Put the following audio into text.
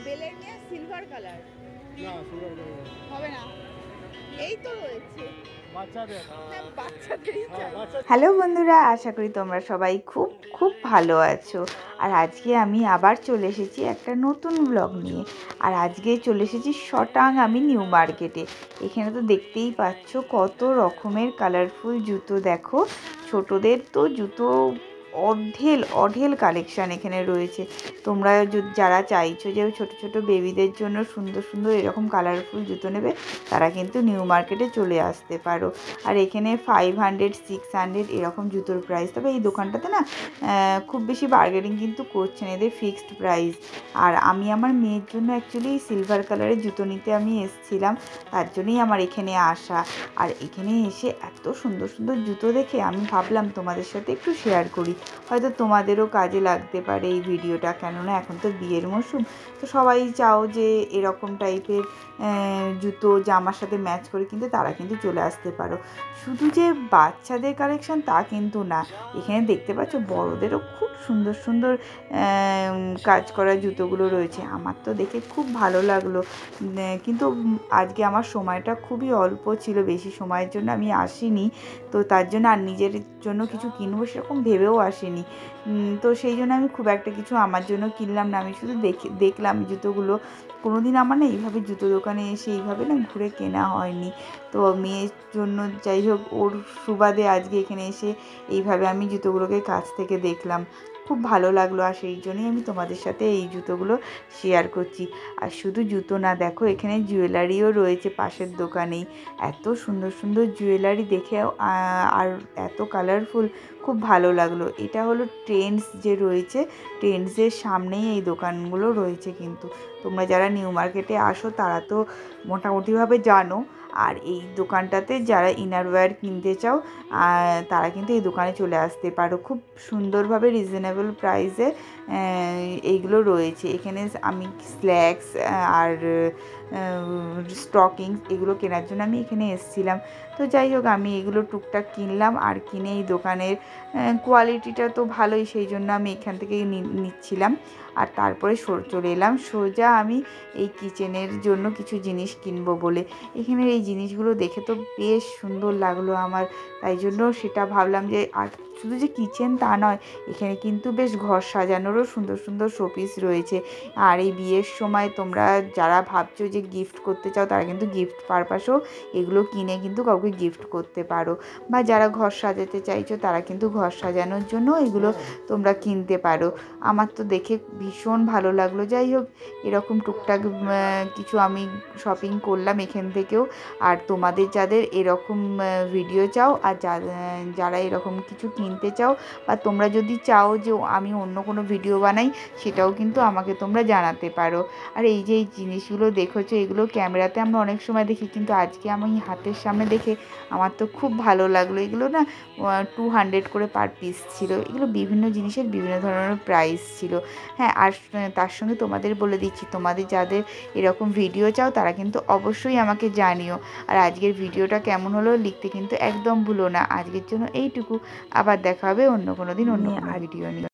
বেলের নিয়ে silver colour না সিলভার কালার হবে না, এই তো রয়েছে বাচ্চাদের। হ্যালো বন্ধুরা, আশা করি তোমরা সবাই খুব খুব ভালো আছো। আর আজকে আমি আবার চলে এসেছি একটা নতুন ব্লগ নিয়ে। আর আজকে চলে এসেছি শটাং আমি নিউ মার্কেটে। এখানে তো দেখতেই পাচ্ছ কত রকমের কালারফুল জুতো। দেখো ছোটদের তো জুতো অঢেল কালেকশান এখানে রয়েছে। তোমরা যারা চাইছো যে ছোট ছোট বেবিদের জন্য সুন্দর সুন্দর এরকম কালারফুল জুতো নেবে, তারা কিন্তু নিউ মার্কেটে চলে আসতে পারো। আর এখানে 500 600 এরকম জুতোর প্রাইস। তবে এই দোকানটাতে না খুব বেশি বার্গেনিং কিন্তু করছে না, এদের ফিক্সড প্রাইস। আর আমি আমার মেয়ের জন্য অ্যাকচুয়ালি সিলভার কালারের জুতো নিতে আমি এসেছিলাম, তার জন্যই আমার এখানে আসা। আর এখানে এসে এত সুন্দর সুন্দর জুতো দেখে আমি ভাবলাম তোমাদের সাথে একটু শেয়ার করি, হয়তো তোমাদেরও কাজে লাগতে পারে এই ভিডিওটা। কেননা এখন তো বিয়ের মরশুম, তো সবাই চাও যে এরকম টাইপের জুতো জামার সাথে ম্যাচ করে, কিন্তু তারা কিন্তু চলে আসতে পারো। শুধু যে বাচ্চাদের কালেকশন তা কিন্তু না, এখানে দেখতে পাচ্ছ বড়দেরও খুব সুন্দর সুন্দর কাজ করা জুতোগুলো রয়েছে। আমার তো দেখে খুব ভালো লাগলো, কিন্তু আজকে আমার সময়টা খুবই অল্প ছিল, বেশি সময়ের জন্য আমি আসিনি। তো তার জন্য আর নিজের জন্য কিছু কিনবো সেরকম ভেবেও আসিনি। তো সেই জন্য আমি খুব একটা কিছু আমার জন্য কিনলাম না। আমি শুধু দেখলাম জুতোগুলো। কোনো দিন আমার না এইভাবে জুতো দোকানে এসে এইভাবে না ঘুরে কেনা হয়নি। তো মেয়ের জন্য যাই হোক, ওর সুবাদে আজকে এখানে এসে এইভাবে আমি জুতোগুলোকে কাছ থেকে দেখলাম, খুব ভালো লাগলো। আর সেই জন্যই আমি তোমাদের সাথে এই জুতোগুলো শেয়ার করছি। আর শুধু জুতো না, দেখো এখানে জুয়েলারিও রয়েছে পাশের দোকানেই। এত সুন্দর সুন্দর জুয়েলারি দেখে আর এত কালারফুল, খুব ভালো লাগলো। এটা হলো ট্রেন্ডস যে রয়েছে, ট্রেন্ডসের সামনেই এই দোকানগুলো রয়েছে। কিন্তু তোমরা যারা নিউ মার্কেটে আসো তারা তো মোটামুটিভাবে জানো। আর এই দোকানটাতে যারা ইনারওয়্যার কিনতে চাও তারা কিন্তু এই দোকানে চলে আসতে পারো। খুব সুন্দরভাবে রিজনেবল প্রাইসে এইগুলো রয়েছে। এখানে আমি স্ল্যাক্স আর স্টকিংস এগুলো কেনার জন্য আমি এখানে এসেছিলাম। তো যাই হোক, আমি এগুলো টুকটাক কিনলাম। আর কিনে এই দোকানের কোয়ালিটিটা তো ভালোই, সেই জন্য আমি এখান থেকেই নিচ্ছিলাম। আর তারপরে চলে এলাম সোজা আমি এই কিচেনের জন্য কিছু জিনিস কিনবো বলে। এখানের এই জিনিসগুলো দেখে তো বেশ সুন্দর লাগলো আমার, তাই জন্য সেটা ভাবলাম যে, আর শুধু যে কিচেন তা নয়, এখানে কিন্তু বেশ ঘর সাজানোরও সুন্দর সুন্দর শোপিস রয়েছে। আর এই বিয়ের সময় তোমরা যারা ভাবছো যে গিফট করতে চাও, তারা কিন্তু গিফট পারপাসেও এগুলো কিনে কিন্তু কাউকে গিফট করতে পারো। বা যারা ঘর সাজাতে চাইছো, তারা কিন্তু ঘর সাজানোর জন্য এগুলো তোমরা কিনতে পারো। আমার তো দেখে ভীষণ ভালো লাগলো। যাই হোক, এরকম টুকটাক কিছু আমি শপিং করলাম এখান থেকেও। আর তোমাদের যাদের এরকম ভিডিও চাও, আর যারা এরকম কিছু কিনতে চাও, বা তোমরা যদি চাও যে আমি অন্য কোনো ভিডিও বানাই, সেটাও কিন্তু আমাকে তোমরা জানাতে পারো। আর এই যে এই জিনিসগুলো দেখেছো, এগুলো ক্যামেরাতে আমরা অনেক সময় দেখি, কিন্তু আজকে আমি হাতের সামনে দেখে আমার তো খুব ভালো লাগলো। এগুলো না 200 করে পার পিস ছিল। এগুলো বিভিন্ন জিনিসের বিভিন্ন ধরনের প্রাইস ছিল। হ্যাঁ, আর তার সঙ্গে তোমাদের বলে দিচ্ছি, তোমাদের যাদের এরকম ভিডিও চাও, তারা কিন্তু অবশ্যই আমাকে জানিও। আর আজকের ভিডিওটা কেমন হলো লিখতে কিন্তু একদম ভুলো না। আজকের জন্য এইটুকু, আবার দেখা হবে অন্য কোনো দিন অন্য কোনো ভিডিও নিয়ে।